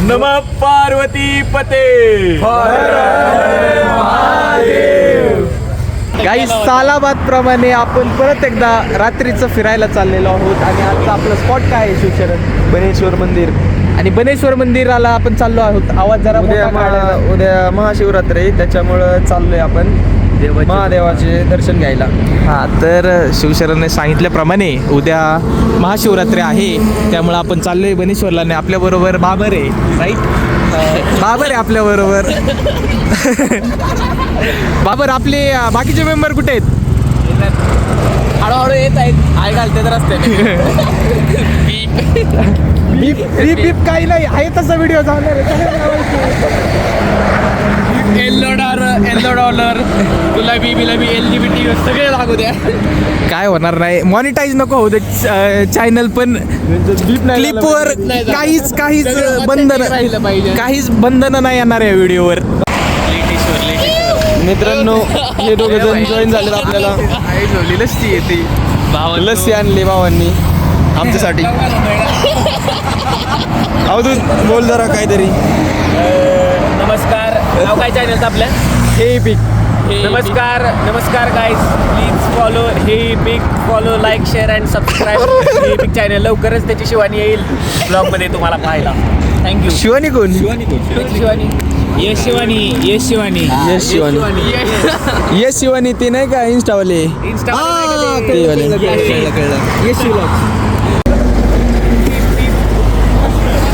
नमः पार्वती पते. काही सालाबाद प्रमाणे आपण परत एकदा रात्रीचं फिरायला चाललेलो आहोत आणि आजचा आपलं स्पॉट काय आहे शिवशरण? बनेश्वर मंदिर. आणि बनेश्वर मंदिराला आपण चाललो आहोत. आवाज जरा मोठा काढायला. उद्या महाशिवरात्री आहे, त्याच्यामुळं चाललोय आपण महादेवाचे दर्शन घ्यायला. हां, तर शिवशरणने सांगितल्याप्रमाणे उद्या महाशिवरात्री आहे, त्यामुळं आपण चाललोय बनेश्वरला. आणि आपल्याबरोबर बाबर आहे, राईट? बाबर आहे आपल्याबरोबर. बाबर, आपले बाकीचे मेंबर कुठे आहेत? हळूहळू येत आहेत. आय घालते तर रस्त्याने. बीप बीप बीप काही नाही आहे, तसा व्हिडिओ चालणार येल्लो डॉलर गुलाबी बिलाबी LGBT सगळे लागू द्या. काय होणार नाही, मॉनिटाईज नको होऊ दे चॅनल, पण क्लिपवर काहीच बंधन नाही येणार या व्हिडिओवर. मित्रांनो, हे दोघं जण जॉईन झालेत आपल्याला. लस्सी येते, लस्सी आणली भावांनी आमच्यासाठी. अवधूत बोल जरा काहीतरी. नमस्कार. नाव काय चॅनलचं आपलं? हे पिक. नमस्कार गाईज. प्लीज फॉलो हे big. Follow, like, share and subscribe हे बिग चॅनल. लवकरच त्याची शिवानी येईल ब्लॉगमध्ये तुम्हाला पाहायला. थँक्यू. शिवानी कोण? शिवानी यश शिवानी. येस शिवानी, ते नाही का इंस्टावाले? ते वाले.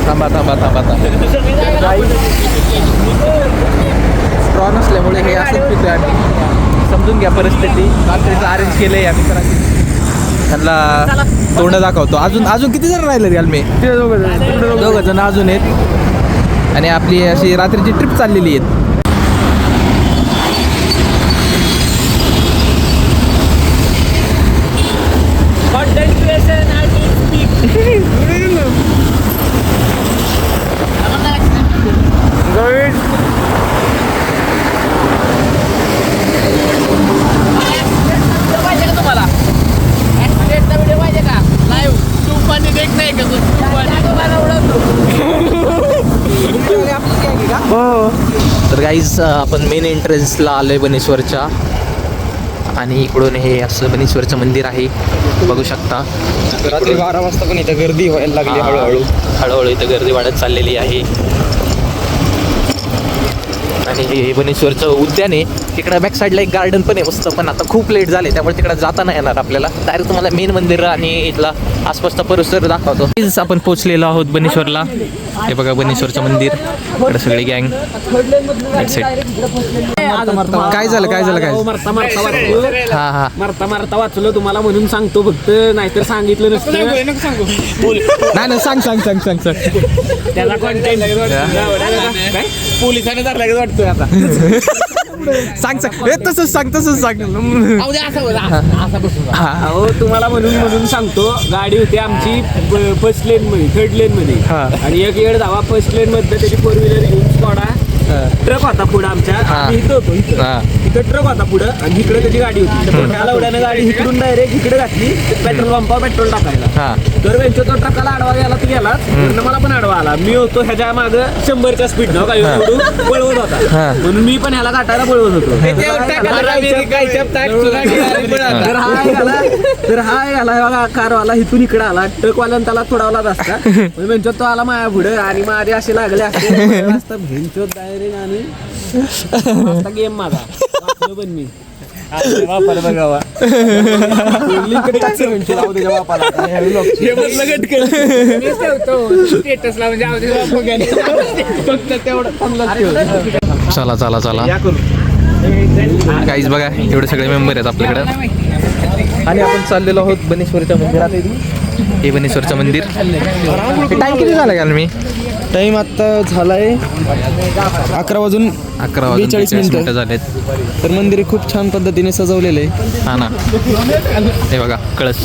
थांबा. स्ट्रॉ नसल्यामुळे हे असंच पितोय आम्ही. समजून घ्या परिस्थिती. रात्रीचं अरेंज केलं आहे आम्ही. त्यांना तोंड दाखवतो. अजून किती जण राहिले घाल मी? दोघं जण अजून आहेत. आणि आपली अशी रात्रीची ट्रिप चाललेली आहे. तर गाईज, आपण मेन एंट्रन्सला आलोय बनेश्वरच्या. आणि इकडून हे असं बनेश्वरचं मंदिर आहे, बघू शकता. रात्री 12 वाजता पण इथं गर्दी व्हायला लागली. हळूहळू इथं गर्दी वाढत चाललेली आहे. आणि हे बनेश्वरचं उद्यान आहे. तिकडं बॅक साईडला एक गार्डन पण आहे मस्त, पण आता खूप लेट झाले त्यामुळे तिकडं जाता नाही येणार आपल्याला. डायरेक्ट तुम्हाला मेन मंदिर आणि इथला आसपासचा परिसर दाखवतो. आपण पोहोचलेलो आहोत बनेश्वरला. हे बघा बनेश्वरचं मंदिर. इकडे सगळे गँग. काय झालं मारता वाचलो तुम्हाला म्हणून सांगतो फक्त, नाहीतर सांगितलं नसतं. नाही सांग. त्याला कॉन्टेंट पोलिसांनी धरला वाटतोय आता. सांग तसंच सांग. हो, तुम्हाला म्हणून सांगतो. गाडी होती आमची फर्स्ट लेन मध्ये, थर्ड लेन मध्ये. आणि एक येड धावा फर्स्ट लेन मध्ये त्याची 4 व्हीलर घेऊन स्कॉडा. ट्रक होता पुढं आमच्या. इथं होतो इथं ट्रक होता पुढं, आणि इकडे त्याची गाडी होती. त्याला उड्यानं गाडी इकडून डायरेक्ट इकडे घातली पेट्रोल पंपावर पेट्रोल टाकायला. तर वेंचो तो ट्रकाला आडवा गेला, तो गेला. मला पण आडवा आला. मी होतो ह्याच्या मागं 100च्या स्पीड न काही पळवत होता, म्हणून मी पण ह्याला गाठायला पळवत होतो. तर हा याला कारवाला इथून इकडे आला. ट्रकवाल्यानं त्याला थोडावला रस्ता. वेंचो तो आला माया पुढे, आणि माझे असे लागले असते भेंचो डायरेक्ट. आणि गेम माझा पण मी वापरला बघावा. चला काहीच बघा, एवढे सगळे मेंबर आहेत आपल्याकडे. आणि आपण चाललेलो आहोत बनेश्वरच्या मंदिरात. हे बनेश्वरचं मंदिर. टाइम किती झाला का मी? टाइम आता झालाय 11 वाजून 42 मिनिटं झालेत. तर मंदिर खूप छान पद्धतीने सजवलेलं आहे. हा ना, हे बघा कळस.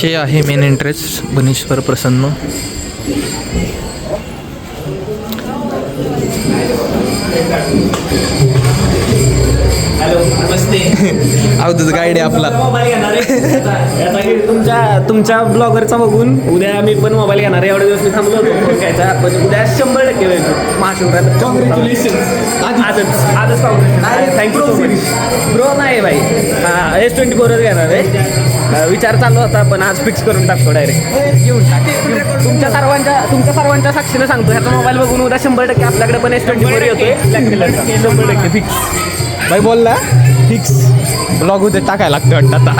हे आहे मेन एंट्रेन्स बनेश्वर प्रसन्न. अवधूत गाईड आहे आपला. मोबाईल घेणार आहे. तुमच्या ब्लॉगरचा बघून उद्या मी पण मोबाईल घेणार आहे. एवढे दिवस मी थांबलो होतो फोन घ्यायचा, पण उद्या 100% वेळ महाशिवरात्र. कॉंग्रॅच्युलेशन. आजच congratulation. Thank you so much bro. नाही भाई, हां S24च घेणार आहे. विचार चालू होता, पण आज फिक्स करून टाकतो डायरेक्ट. तुमच्या सर्वांच्या साक्षीने सांगतो, ह्याचा मोबाईल बघून उद्या 100% आपल्याकडे पण S24 येतोय ब्लॅक कलरचा. 100% फिक्स. बाई बोलला फिक्स. ब्लॉग होते टाकायला लागतं वाटतं आता.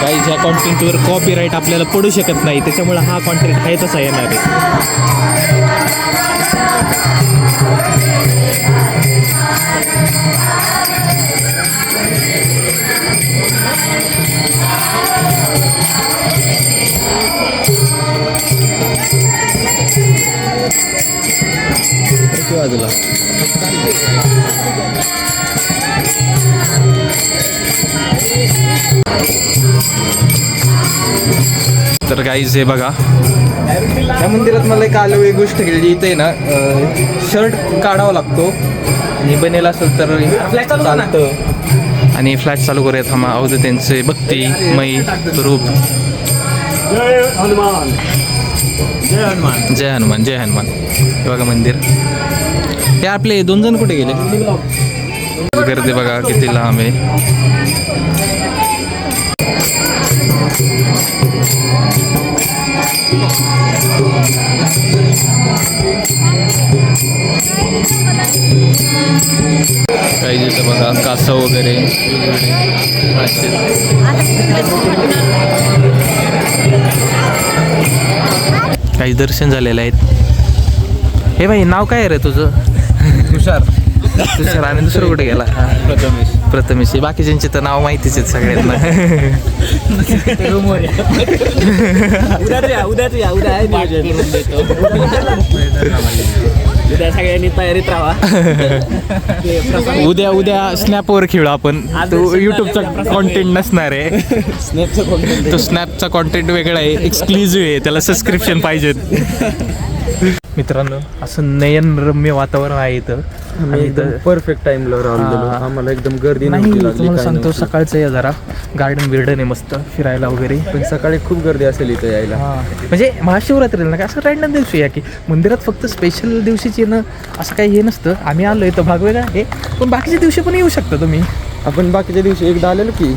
काही ज्या कॉन्टेंटवर कॉपीराईट आपल्याला पडू शकत नाही, त्याच्यामुळे हा कॉन्टेंट आहे तसा येणार आहे. बाजूला तर गाईज हे बघा, त्या मंदिरात मला एक आलं एक गोष्ट केली. इथे आहे ना शर्ट काढावा लागतो आणि बनेल असेल तर चालतं. आणि फ्लॅश चालू करूयात. थांबा. अवधूत त्यांचे भक्ती मयी रूप. जय हनुमान. जय हनुमान. हे बघा मंदिर. हे आपले 2 जण कुठे गेले? गर्दी बघा किती लांब आहे. काही जिथं बघा कासव वगैरे काही दर्शन झालेलं आहेत. हे भाई नाव काय रे तुझं? तुषार. आणि दुसरं कुठे गेला? प्रथमेश. बाकीच्यांचे तर नाव माहितीच आहेत सगळ्यांना. उद्या सगळ्यांनी तयारीत राहा. उद्या स्नॅपवर खेळू आपण. तो युट्यूबचा कॉन्टेंट नसणार आहे. तो स्नॅपचा कॉन्टेंट वेगळा आहे, एक्सक्लुझिव्ह आहे, त्याला सबस्क्रिप्शन पाहिजेत. मित्रांनो, असं नयनरम्य वातावरण आहे इथं. एकदम परफेक्ट टाइमला राहिलो. आम्हाला एकदम गर्दी नाही, नव्हती लागली, तुम्हाला काही सांगतो नव्हती. सकाळचं आहे जरा गार्डन बिर्डन आहे मस्त फिरायला वगैरे. पण सकाळी खूप गर्दी असेल इथं यायला. म्हणजे महाशिवरात्रीला ना काय असं रॅन्डम दिवशी या की मंदिरात फक्त स्पेशल दिवशीच येणं असं काही हे नसतं. आम्ही आलो इथं भाग वेगळा आहे, पण बाकीच्या दिवशी पण येऊ शकता तुम्ही. आपण बाकीच्या दिवशी एकदा आलेलो की.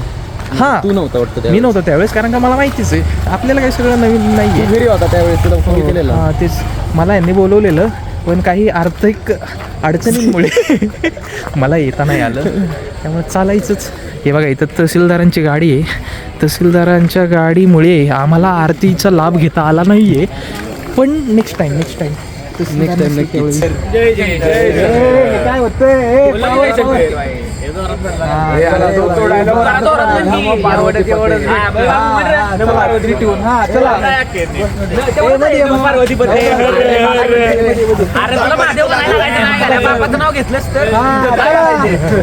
हां, तू नव्हता वाटतं मी नव्हतो त्यावेळेस, कारण का मला माहितीच आहे आपल्याला काही सगळं नवीन नाही आहे. घरी होता त्यावेळेस तुला फोन केलेला. हां, तेच मला यांनी बोलवलेलं, पण काही आर्थिक अडचणींमुळे मला येता नाही आलं, त्यामुळे चालायचंच. हे बघा इथं तहसीलदारांची गाडी आहे. तहसीलदारांच्या गाडीमुळे आम्हाला आरतीचा लाभ घेता आला नाही आहे, पण नेक्स्ट टाइम नक्कीच. काय होतंय? नाव घेतलंस तर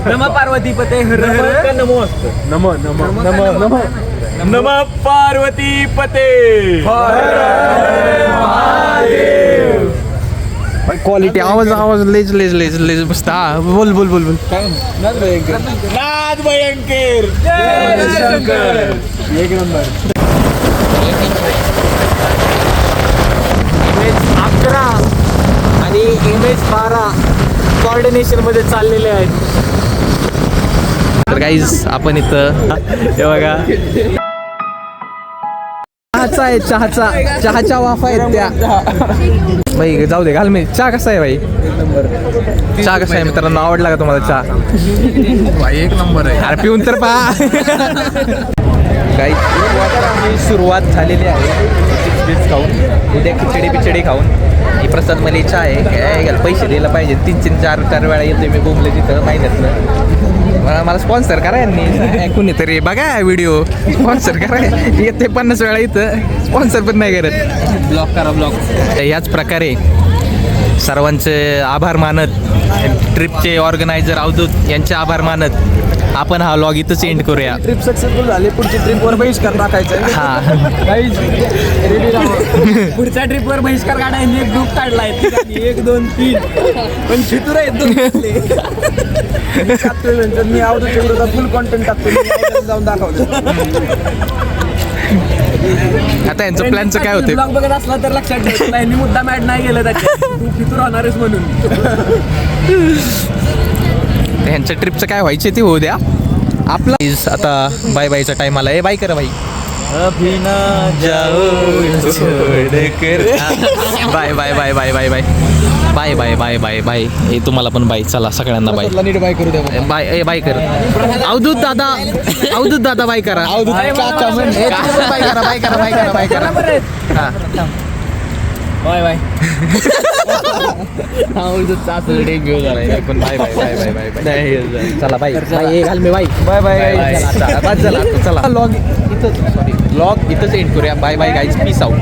नम पार्वतीपते हर हर नमो नमो नमो नमो नमो नम पार्वतीपते. क्वालिटी आवाज लेज मस्त. हा, बोल नाद भयंकर. एक नंबर. 11 आणि इमेज 12 कॉर्डिनेशन मध्ये चाललेले आहेत. तर गाईज आपण इथं हे बघा चहाच्या वाफा आहेत त्या. भाई जाऊ दे घाल. मी चहा कसा आहे भाई? चहा कसा आहे मित्रांनो? आवडला का तुम्हाला चहा? एक नंबर आहे. अरे पिऊन तर पहा. काही सुरुवात झालेली आहे चिप्स खाऊन, उद्या खिचडी बिचडी खाऊन. ही प्रसाद मला इच्छा आहे काय घ्याल, पैसे द्यायला पाहिजे. 3-4 वेळा येतोय मी बोंबले तिथं महिन्यातनं. मला स्पॉन्सर करा यांनी कुणीतरी. बघा व्हिडिओ स्पॉन्सर करा. येते 50 वेळा इथं, स्पॉन्सर पण नाही करत. ब्लॉक करा ब्लॉक. याच प्रकारे सर्वांचे आभार मानत, ट्रिपचे ऑर्गनायझर अवधूत यांचे आभार मानत आपण हा व्लॉग इथंच एंड करूया. ट्रिप सक्सेसफुल झाली, पुढची ट्रिपवर बहिष्कार टाकायचा हा काहीच रेडी राहा. पुढच्या ट्रिपवर बहिष्कार काढायला एक ग्रुप काढलाय 1 2 3 पण शितूर आहेत दोन मी आवडतो तेवढा फुल कॉन्टेंट टाकतो, मी जाऊन दाखवतो. आता यांचं प्लॅनचं काय होतं? ब्लॉग बघत असला तर लक्षात ठेव, यांनी मुद्दा मॅड नाही गेलं त्याच्यात, तू फितूर होणारच म्हणून. ह्यांच्या ट्रिपचं काय व्हायचे ते होऊ द्या. आपला आता बाय बायचा टाइम आला. बाय करा बाई. अभी ना जाओ छोड़कर. Bye bye bye bye bye bye bye bye bye bye bye. हे तुम्हाला पण बाय. चला सगळ्यांना बाय. नीट बाय करू द्या. बाय ए बाय कर. अवधूत दादा बाय करा. काका म्हणजे बाय करा बाय करा बाय करा बाय करा. हा बाय बाय. पण bye bye bye bye bye bye. चला बाय बाय. घाल मी बाय बाय बाय. चला लॉग इथंच सॉरी लॉग इथंच एंड करूया. Bye bye guys. Peace out.